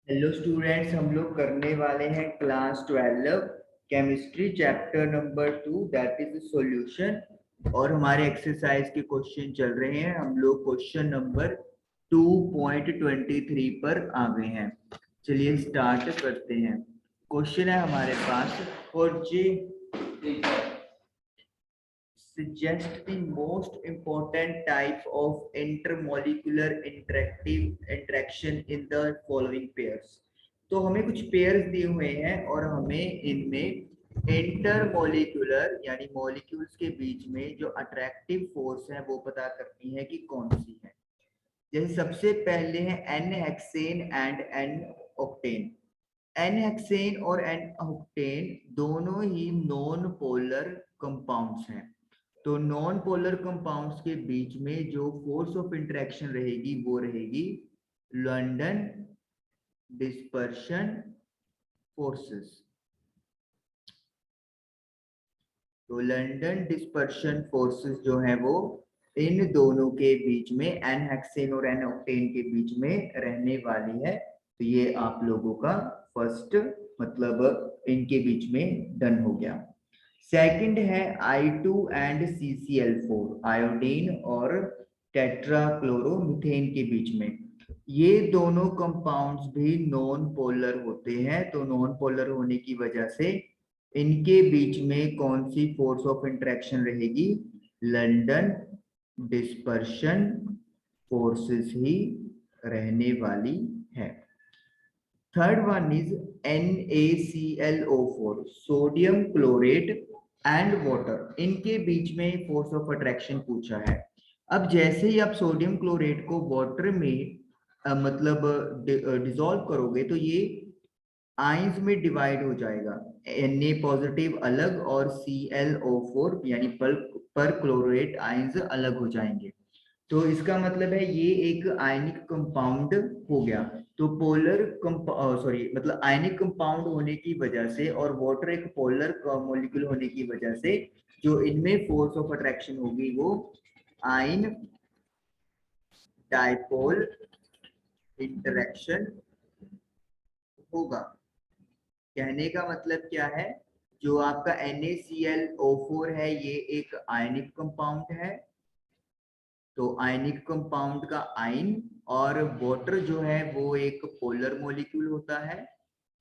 Hello students, हम लोग करने वाले हैं class 12 chemistry chapter number 2 that is solution. और हमारे एक्सरसाइज के क्वेश्चन चल रहे हैं। हम लोग क्वेश्चन नंबर 2.23 पर आ गए हैं। चलिए स्टार्ट करते हैं। क्वेश्चन है हमारे पास, और जी suggest the most important type of intermolecular interactive interaction in the following pairs। तो हमें कुछ पेयर्स दिए हुए हैं और हमें इनमें इंटरमोलिकुलर यानी मॉलिक्यूल्स के बीच में जो अट्रैक्टिव फोर्स है वो पता करनी है कि कौन सी है। जैसे सबसे पहले है N hexane and N octane. N hexane और एन ऑक्टेन दोनों ही नॉन पोलर कंपाउंड्स हैं। तो नॉन पोलर कंपाउंड्स के बीच में जो फोर्स ऑफ इंटरेक्शन रहेगी वो रहेगी लंडन डिस्पर्शन फोर्सेस। तो लंदन डिस्पर्शन फोर्सेस जो है वो इन दोनों के बीच में, एन हेक्सेन और एन ऑक्टेन के बीच में रहने वाली है। तो ये आप लोगों का फर्स्ट मतलब इनके बीच में डन हो गया। सेकंड है I2 एंड CCl4, आयोडीन और टेट्राक्लोरोमीथेन के बीच में। ये दोनों कंपाउंड्स भी नॉन पोलर होते हैं। तो नॉन पोलर होने की वजह से इनके बीच में कौन सी फोर्स ऑफ इंटरेक्शन रहेगी? लंदन डिस्पर्शन फोर्सेस ही रहने वाली है। Third one is NaClO4, sodium chlorate and water. इनके बीच में फोर्स ऑफ अट्रैक्शन पूछा है। अब जैसे ही आप सोडियम क्लोरेट को वाटर में मतलब डिसॉल्व करोगे तो ये आइंस में डिवाइड हो जाएगा। Na पॉजिटिव अलग और ClO4 यानी पर क्लोरेट आइंस अलग हो जाएंगे। तो इसका मतलब है ये एक आयनिक कंपाउंड हो गया। तो पोलर सॉरी मतलब आयनिक कंपाउंड होने की वजह से और वाटर एक पोलर मॉलिक्यूल होने की वजह से जो इनमें फोर्स ऑफ अट्रैक्शन होगी वो आयन डाइपोल इंटरेक्शन होगा। कहने का मतलब क्या है? जो आपका NaClO4 है ये एक आयनिक कंपाउंड है। तो आयनिक कंपाउंड का आयन और वाटर जो है वो एक पोलर मॉलिक्यूल होता है।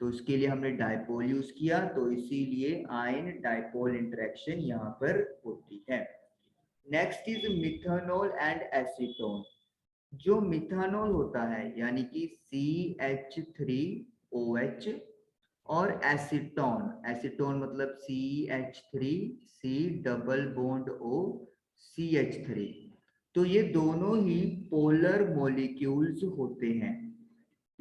तो उसके लिए हमने डाइपोल यूज किया, तो इसीलिए आयन डाइपोल इंटरेक्शन यहाँ पर होती है। Next is methanol and acetone. जो मिथानॉल होता है यानी कि CH3OH और एसीटोन, एसीटोन मतलब CH3C double bond O CH3। तो ये दोनों ही पोलर मॉलिक्यूल्स होते हैं।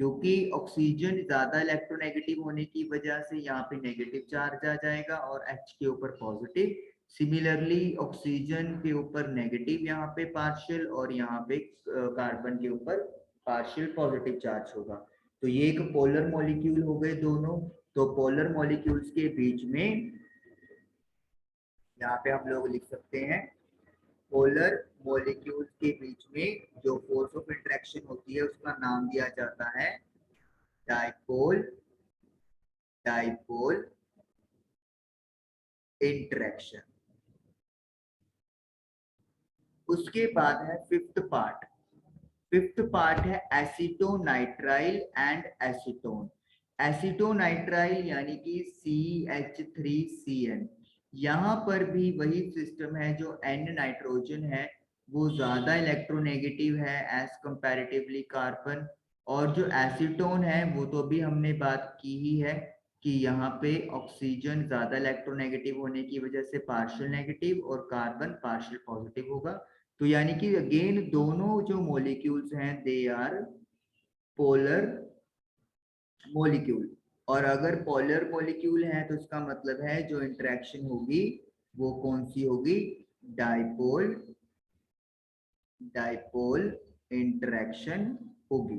क्योंकि ऑक्सीजन ज्यादा इलेक्ट्रोनेगेटिव होने की वजह से यहाँ पे नेगेटिव चार्ज आ जाएगा और H के ऊपर पॉजिटिव। सिमिलरली ऑक्सीजन के ऊपर नेगेटिव यहाँ पे पार्शियल और यहाँ पे कार्बन के ऊपर पार्शियल पॉजिटिव चार्ज होगा। तो ये एक पोलर मॉलिक्यूल हो गए दोनों। तो पोलर मॉलिक्यूल्स के बीच में यहाँ पे हम लोग लिख सकते हैं पोलर मॉलिक्यूल्स के बीच में जो फोर्स ऑफ इंटरेक्शन होती है उसका नाम दिया जाता है डाइपोल डाइपोल इंटरेक्शन। उसके बाद है फिफ्थ पार्ट। फिफ्थ पार्ट है एसीटोनाइट्राइल एंड एसीटोन। एसीटोनाइट्राइल यानी कि CH3CN। यहाँ पर भी वही सिस्टम है, जो N नाइट्रोजन है वो ज्यादा इलेक्ट्रोनेगेटिव है एज कंपैरेटिवली कार्बन। और जो एसीटोन है वो तो भी हमने बात की ही है कि यहाँ पे ऑक्सीजन ज्यादा इलेक्ट्रोनेगेटिव होने की वजह से पार्शियल नेगेटिव और कार्बन पार्शियल पॉजिटिव होगा। तो यानी कि अगेन दोनों जो मॉलिक्यूल्स हैं दे आर पोलर मॉलिक्यूल। और अगर पोलर मॉलिक्यूल है तो इसका मतलब है जो इंटरेक्शन होगी वो कौन सी होगी? डाइपोल डाइपोल इंटरेक्शन होगी।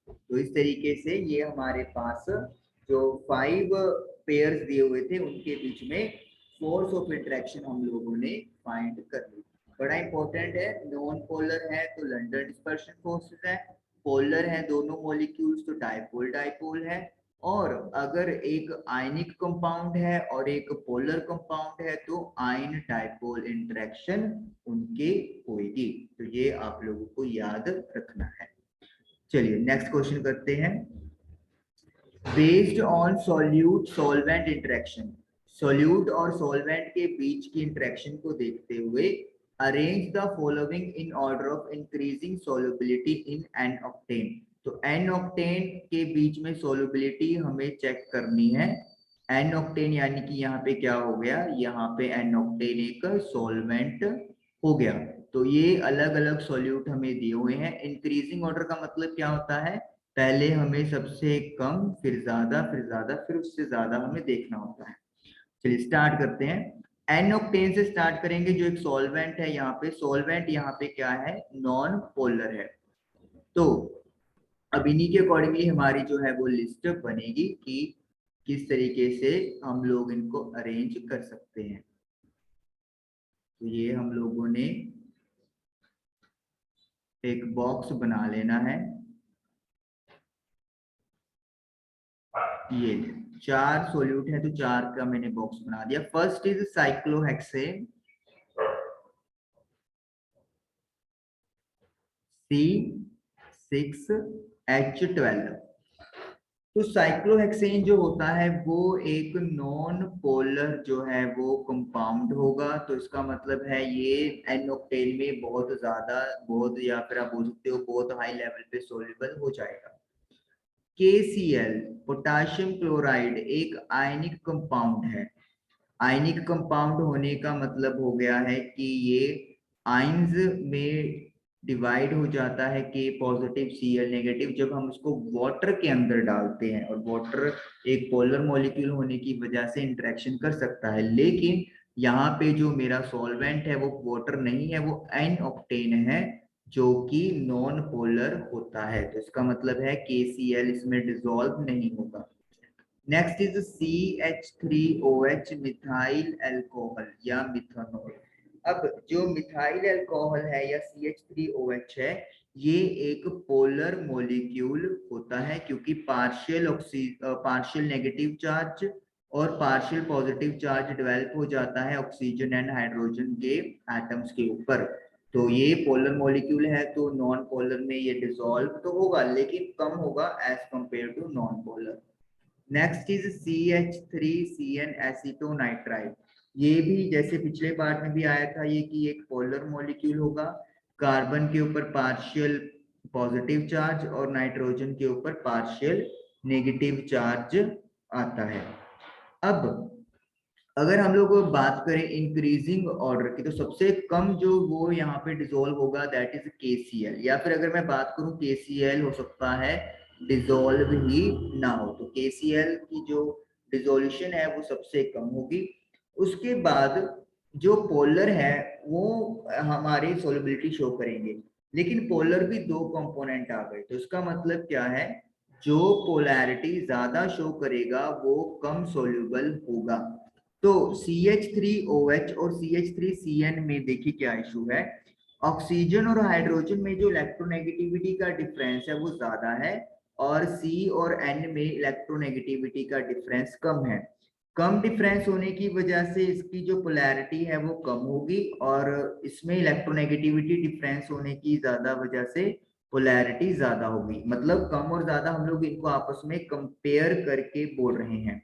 तो इस तरीके से ये हमारे पास जो 5 पेयर्स दिए हुए थे उनके बीच में फोर्स ऑफ इंटरेक्शन हम लोगों ने फाइंड कर ली। बड़ा इंपॉर्टेंट है। नॉन पोलर है तो लंडन डिस्पर्शन फोर्सेस है, पोलर है दोनों मॉलिक्यूल्स तो डाइपोल डाइपोल है, और अगर एक आयनिक कंपाउंड है और एक पोलर कंपाउंड है तो आयन डाइपोल इंटरेक्शन उनके होगी। तो ये आप लोगों को याद रखना है। चलिए नेक्स्ट क्वेश्चन करते हैं। Based on solute solvent interaction, solute और सॉल्वेंट के बीच की इंटरेक्शन को देखते हुए arrange the following in order of increasing solubility in an octane. तो एन ऑक्टेन के बीच में सॉल्युबिलिटी हमें चेक करनी है। एन ऑक्टेन यानी कि यहाँ पे क्या हो गया, यहाँ पे एन ऑक्टेन एक सॉल्वेंट हो गया। तो ये अलग अलग सॉल्यूट हमें दिए हुए हैं। इंक्रीजिंग ऑर्डर का मतलब क्या होता है, पहले हमें सबसे कम फिर ज्यादा फिर उससे ज्यादा हमें देखना होता है। चलिए स्टार्ट करते हैं। एन ऑक्टेन से स्टार्ट करेंगे, जो एक सॉल्वेंट है यहाँ पे, सॉल्वेंट यहाँ पे क्या है, नॉन पोलर है। तो अब इन्हीं के अकॉर्डिंगली हमारी जो है वो लिस्ट बनेगी कि किस तरीके से हम लोग इनको अरेंज कर सकते हैं। तो ये हम लोगों ने एक बॉक्स बना लेना है। ये 4 सोल्यूट है तो 4 का मैंने बॉक्स बना दिया। First is cyclohexane C6H12। तो साइक्लोहेक्सेन जो होता है वो एक नॉन पोलर जो है वो कंपाउंड होगा। तो इसका मतलब है ये एन ऑक्टेन में बहुत ज्यादा, बहुत या फिर आप बोल सकते हो बहुत हाई लेवल पे सोल्यूबल हो जाएगा। KCl पोटाशियम क्लोराइड एक आयनिक कंपाउंड है। आयनिक कंपाउंड होने का मतलब हो गया है कि ये आयंस में डिवाइड हो जाता है, के पॉजिटिव Cl नेगेटिव, जब हम उसको वाटर के अंदर डालते हैं। और वाटर एक पोलर मॉलिक्यूल होने की वजह से इंटरेक्शन कर सकता है, लेकिन यहाँ पे जो मेरा सॉल्वेंट है वो वाटर नहीं है, वो एन ऑक्टेन है जो कि नॉन पोलर होता है। तो इसका मतलब है KCl इसमें डिसॉल्व नहीं होगा। Next is CH3OH methyl alcohol या मिथानॉल। अब जो मिथाइल अल्कोहल है या CH3OH है, ये एक पोलर मॉलिक्यूल होता है, क्योंकि पार्शियल नेगेटिव चार्ज और पार्शियल पॉजिटिव चार्ज डेवलप हो जाता है ऑक्सीजन एंड हाइड्रोजन के एटम्स के ऊपर। तो ये पोलर मॉलिक्यूल है, तो नॉन पोलर में ये डिसॉल्व तो होगा लेकिन कम होगा as compared to non polar. Next is CH3CN acetonitrile. ये भी जैसे पिछले पार्ट में भी आया था ये कि एक पोलर मॉलिक्यूल होगा, कार्बन के ऊपर पार्शियल पॉजिटिव चार्ज और नाइट्रोजन के ऊपर पार्शियल नेगेटिव चार्ज आता है। अब अगर हम लोग बात करें इंक्रीजिंग ऑर्डर की, तो सबसे कम जो वो यहाँ पे डिसॉल्व होगा दैट इज KCl, या फिर अगर मैं बात करूं KCl हो सकता है डिसॉल्व ही ना हो। तो KCl की जो डिसोल्यूशन है वो सबसे कम होगी। उसके बाद जो पोलर है वो हमारी सोलबिलिटी शो करेंगे, लेकिन पोलर भी 2 कंपोनेंट आ गए। तो इसका मतलब क्या है, जो पोलैरिटी ज्यादा शो करेगा वो कम सोल्यूबल होगा। तो CH3OH और CH3CN में देखिए क्या इशू है, ऑक्सीजन और हाइड्रोजन में जो इलेक्ट्रोनेगेटिविटी का डिफरेंस है वो ज्यादा है, और C और N में इलेक्ट्रोनेगेटिविटी का डिफरेंस कम है। कम डिफरेंस होने की वजह से इसकी जो पोलैरिटी है वो कम होगी, और इसमें इलेक्ट्रोनेगेटिविटी डिफरेंस होने की ज्यादा वजह से पोलैरिटी ज्यादा होगी। मतलब कम और ज्यादा हम लोग इनको आपस में कंपेयर करके बोल रहे हैं।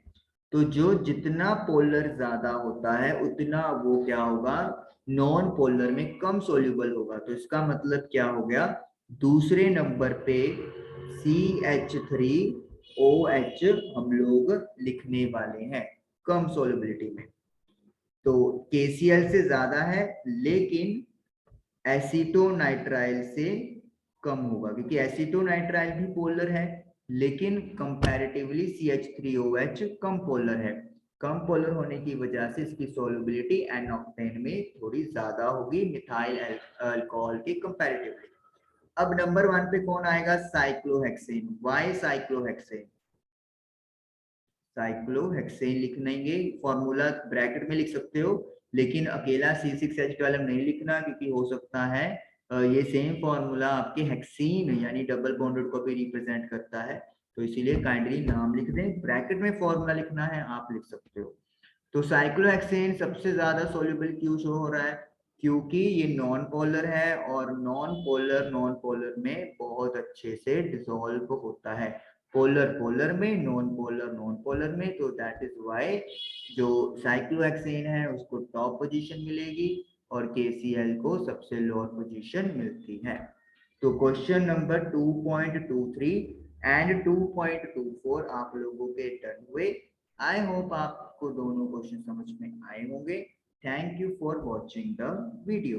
तो जो जितना पोलर ज्यादा होता है उतना वो क्या होगा, नॉन पोलर में कम सोल्यूबल होगा। तो इसका मतलब क्या हो गया, दूसरे नंबर पे CH3OH हम लोग लिखने वाले हैं कम सोल्युबिलिटी में। तो KCl से ज्यादा है लेकिन एसीटोनाइट्राइल से कम होगा, क्योंकि एसीटोनाइट्राइल भी पोलर है लेकिन कंपैरेटिवली CH3OH कम पोलर है। कम पोलर होने की वजह से इसकी सोल्युबिलिटी एन ऑक्टेन में थोड़ी ज्यादा होगी मिथाइल अल्कोहल के कंपैरेटिवली। अब नंबर 1 पे कौन आएगा, साइक्लोहेक्सेन। वाई साइक्लोहेक्सेन, साइक्लोहेक्सेन लिख लेंगे, फॉर्मूला ब्रैकेट में लिख सकते हो, लेकिन अकेला C6H12 नहीं लिखना, क्योंकि हो सकता है ये सेम फॉर्मूला आपके हेक्सीन यानी डबल बॉन्डेड को भी रिप्रेजेंट करता है, तो इसीलिए काइंडली नाम लिख दें, ब्रैकेट में फॉर्मूला लिखना है आप लिख सकते हो। तो साइक्लोहेक्सेन सबसे ज्यादा सोल्यूबल क्यों शो हो रहा है, क्योंकि ये नॉन पोलर है और नॉन पोलर में बहुत अच्छे से डिसॉल्व होता है, पोलर पोलर में, नॉन पोलर में, तो दैट इज व्हाई जो साइक्लोहेक्सेन है उसको टॉप पोजीशन मिलेगी और KCl को सबसे लोअर पोजीशन मिलती है। तो क्वेश्चन नंबर 2.23 एंड 2.24 आप लोगों के डन हुए। आई होप आपको दोनों क्वेश्चन समझ में आए होंगे। Thank you for watching the video.